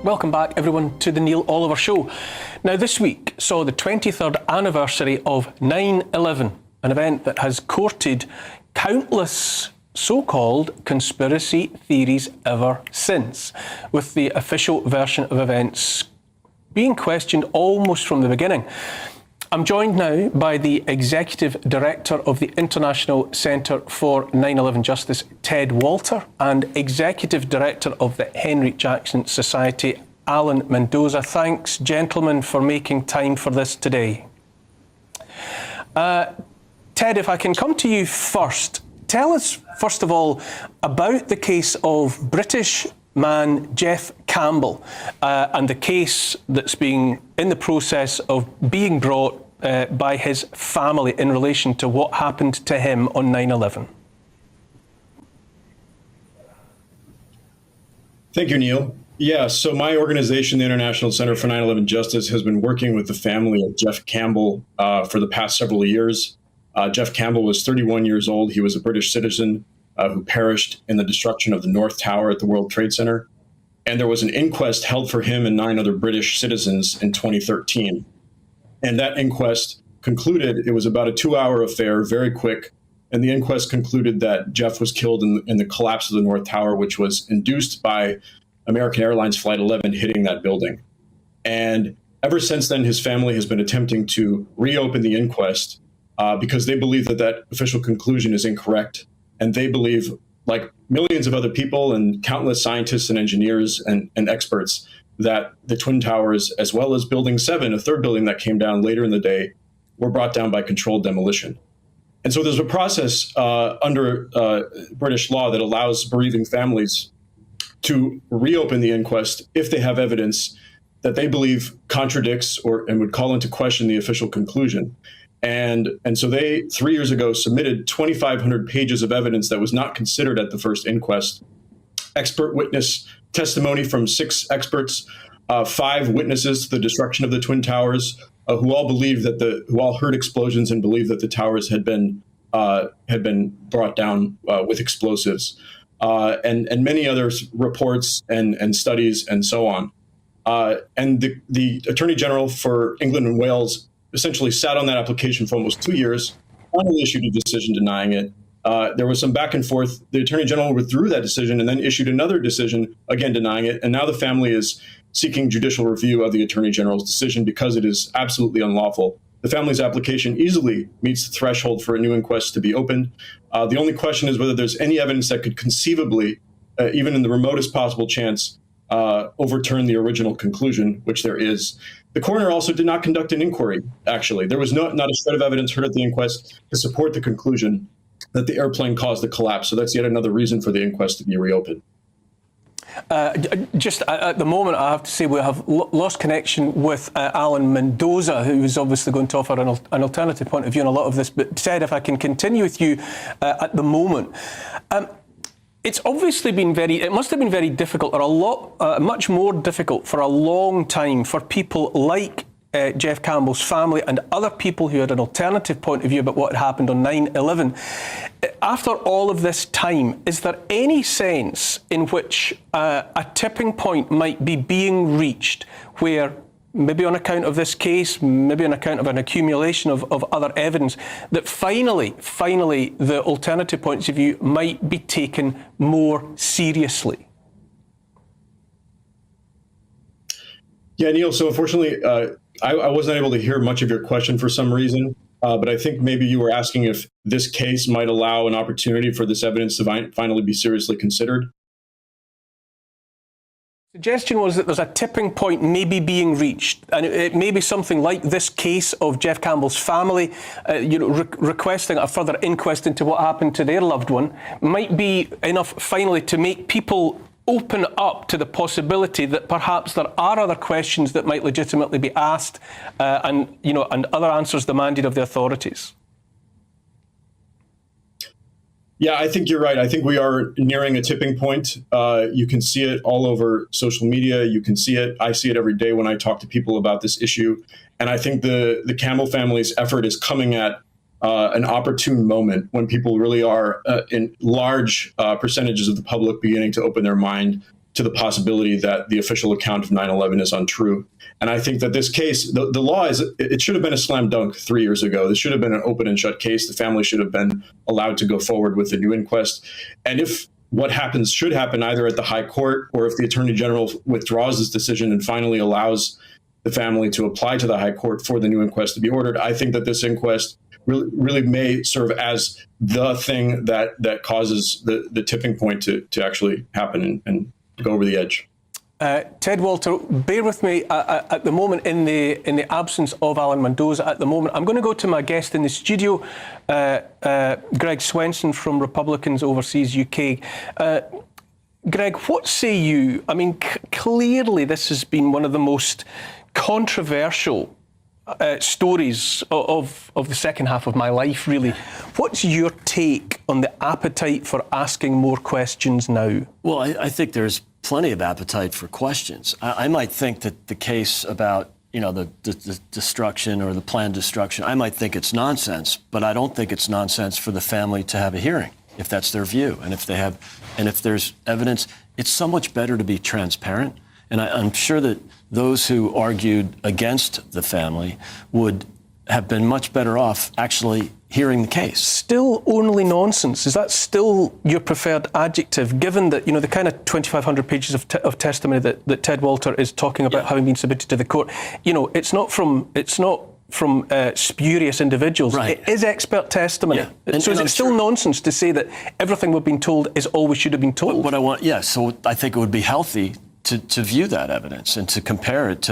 Welcome back, everyone, to the Neil Oliver Show. Now, this week saw the 23rd anniversary of 9/11, an event that has courted countless so-called conspiracy theories ever since, with the official version of events being questioned almost from the beginning. I'm joined now by the Executive Director of the International Centre for 9/11 Justice, Ted Walter, and Executive Director of the Henry Jackson Society, Alan Mendoza. Thanks, gentlemen, for making time for this today. Ted, if I can come to you first, tell us, first of all, about the case of British man Jeff Campbell and the case that's being in the process of being brought by his family in relation to what happened to him on 9/11. Thank you, Neil. Yeah, so my organization, the International Center for 9/11 Justice, has been working with the family of Jeff Campbell for the past several years. Jeff Campbell was 31 years old. He was a British citizen who perished in the destruction of the North Tower at the World Trade Center. And there was an inquest held for him and 9 other British citizens in 2013. And that inquest concluded, it was about a 2-hour affair, very quick. And the inquest concluded that Jeff was killed in the collapse of the North Tower, which was induced by American Airlines Flight 11 hitting that building. And ever since then, his family has been attempting to reopen the inquest because they believe that that official conclusion is incorrect. And they believe, like millions of other people and countless scientists and engineers and experts, that the Twin Towers, as well as Building 7, a third building that came down later in the day, were brought down by controlled demolition. And so there's a process under British law that allows bereaving families to reopen the inquest if they have evidence that they believe contradicts and would call into question the official conclusion. And so they, 3 years ago, submitted 2,500 pages of evidence that was not considered at the first inquest. Expert witness testimony from 6 experts, 5 witnesses to the destruction of the Twin Towers, who all heard explosions and believed that the towers had been brought down with explosives, and many other reports and studies and so on. And the Attorney General for England and Wales essentially sat on that application for almost 2 years, finally issued a decision denying it. There was some back and forth. The Attorney General withdrew that decision and then issued another decision, again denying it. And now the family is seeking judicial review of the Attorney General's decision because it is absolutely unlawful. The family's application easily meets the threshold for a new inquest to be opened. The only question is whether there's any evidence that could conceivably, even in the remotest possible chance, overturn the original conclusion, which there is. The coroner also did not conduct an inquiry, actually. There was not a shred of evidence heard at the inquest to support the conclusion that the airplane caused the collapse. So that's yet another reason for the inquest to be reopened. Just at the moment, I have to say we have lost connection with Alan Mendoza, who is obviously going to offer an alternative point of view on a lot of this. But Ted, if I can continue with you at the moment. It's obviously it must have been very difficult, or much more difficult for a long time for people like Jeff Campbell's family and other people who had an alternative point of view about what had happened on 9/11. After all of this time, is there any sense in which a tipping point might be being reached where, maybe on account of this case, maybe on account of an accumulation of other evidence, that finally the alternative points of view might be taken more seriously? Yeah, Neil, so unfortunately, I wasn't able to hear much of your question for some reason, but I think maybe you were asking if this case might allow an opportunity for this evidence to finally be seriously considered. Suggestion was that there's a tipping point maybe being reached, and it may be something like this case of Jeff Campbell's family, requesting a further inquest into what happened to their loved one, might be enough finally to make people open up to the possibility that perhaps there are other questions that might legitimately be asked, and other answers demanded of the authorities. Yeah, I think you're right. I think we are nearing a tipping point. You can see it all over social media. You can see it. I see it every day when I talk to people about this issue. And I think the Campbell family's effort is coming at an opportune moment when people really are, in large percentages of the public, beginning to open their mind to the possibility that the official account of 9/11 is untrue. And I think that this case, the law is, it should have been a slam dunk 3 years ago. This should have been an open and shut case. The family should have been allowed to go forward with the new inquest. And if what happens should happen either at the high court, or if the attorney general withdraws this decision and finally allows the family to apply to the high court for the new inquest to be ordered, I think that this inquest really may serve as the thing that causes the tipping point to actually happen and go over the edge. Ted Walter, bear with me at the moment in the absence of Alan Mendoza at the moment. I'm going to go to my guest in the studio, Greg Swenson from Republicans Overseas UK. Greg, what say you? I mean, clearly this has been one of the most controversial stories of the second half of my life, really. What's your take on the appetite for asking more questions now? Well, I think there's plenty of appetite for questions. I might think that the case about, the destruction or the planned destruction, I might think it's nonsense, but I don't think it's nonsense for the family to have a hearing, if that's their view. And if there's evidence, it's so much better to be transparent. And I'm sure that those who argued against the family would have been much better off actually hearing the case. Still only nonsense. Is that still your preferred adjective, given that, the kind of 2,500 pages of testimony that Ted Walter is talking about having been submitted to the court? It's not from spurious individuals. Right. It is expert testimony. Yeah. So is it still nonsense to say that everything we've been told is all we should have been told? So I think it would be healthy to view that evidence and to compare it to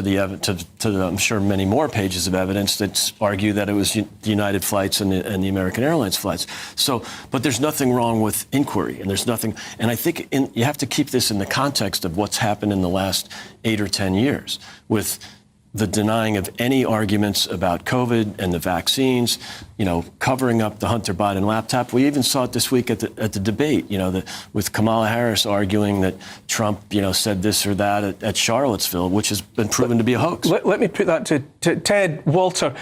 I'm sure many more pages of evidence that argue that it was the United flights and the American Airlines flights. So, but there's nothing wrong with inquiry, and there's nothing. And I think you have to keep this in the context of what's happened in the last 8 or 10 years with the denying of any arguments about COVID and the vaccines, covering up the Hunter Biden laptop. We even saw it this week at the debate, with Kamala Harris arguing that Trump, said this or that at Charlottesville, which has been proven to be a hoax. Let me put that to Ted Walter.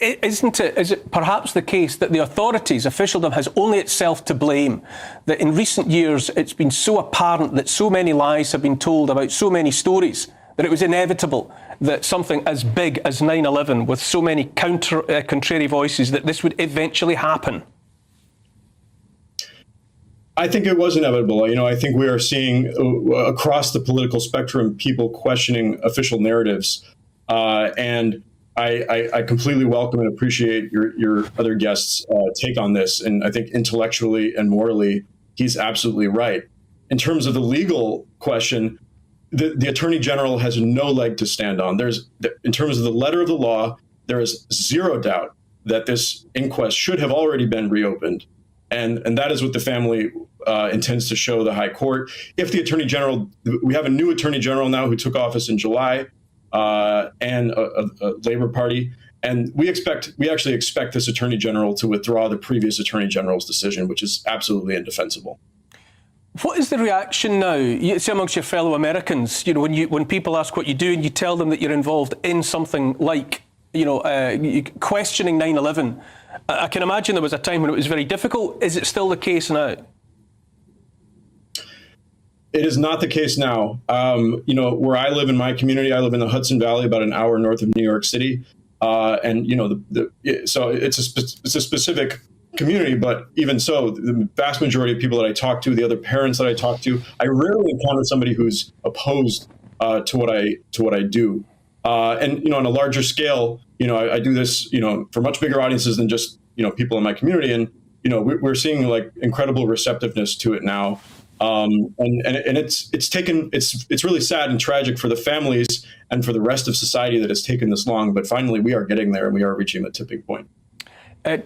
Is it perhaps the case that the authorities, officialdom, has only itself to blame? That in recent years it's been so apparent that so many lies have been told about so many stories that it was inevitable that something as big as 9/11, with so many contrary voices, that this would eventually happen? I think it was inevitable. I think we are seeing across the political spectrum people questioning official narratives, and I completely welcome and appreciate your other guests' take on this. And I think intellectually and morally, he's absolutely right. In terms of the legal question, the Attorney General has no leg to stand on. In terms of the letter of the law, there is zero doubt that this inquest should have already been reopened. And that is what the family intends to show the High Court. If the Attorney General, we have a new Attorney General now who took office in July, and a Labour Party. And we actually expect this Attorney General to withdraw the previous Attorney General's decision, which is absolutely indefensible. What is the reaction now, you see, amongst your fellow Americans? When people ask what you do and you tell them that you're involved in something like, questioning 9/11. I can imagine there was a time when it was very difficult. Is it still the case now? It is not the case now. Where I live in my community, I live in the Hudson Valley, about an hour north of New York City, and so it's a specific community, but even so, the vast majority of people that I talk to, the other parents that I talk to, I rarely encounter somebody who's opposed to what I do. And on a larger scale, I do this, for much bigger audiences than just people in my community, and we're seeing like incredible receptiveness to it now. And it's really sad and tragic for the families and for the rest of society that it's taken this long. But finally, we are getting there, and we are reaching the tipping point.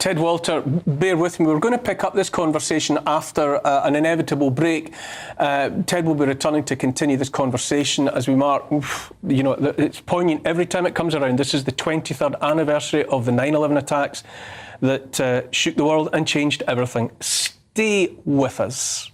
Ted Walter, bear with me. We're going to pick up this conversation after an inevitable break. Ted will be returning to continue this conversation as we mark, it's poignant every time it comes around. This is the 23rd anniversary of the 9/11 attacks that shook the world and changed everything. Stay with us.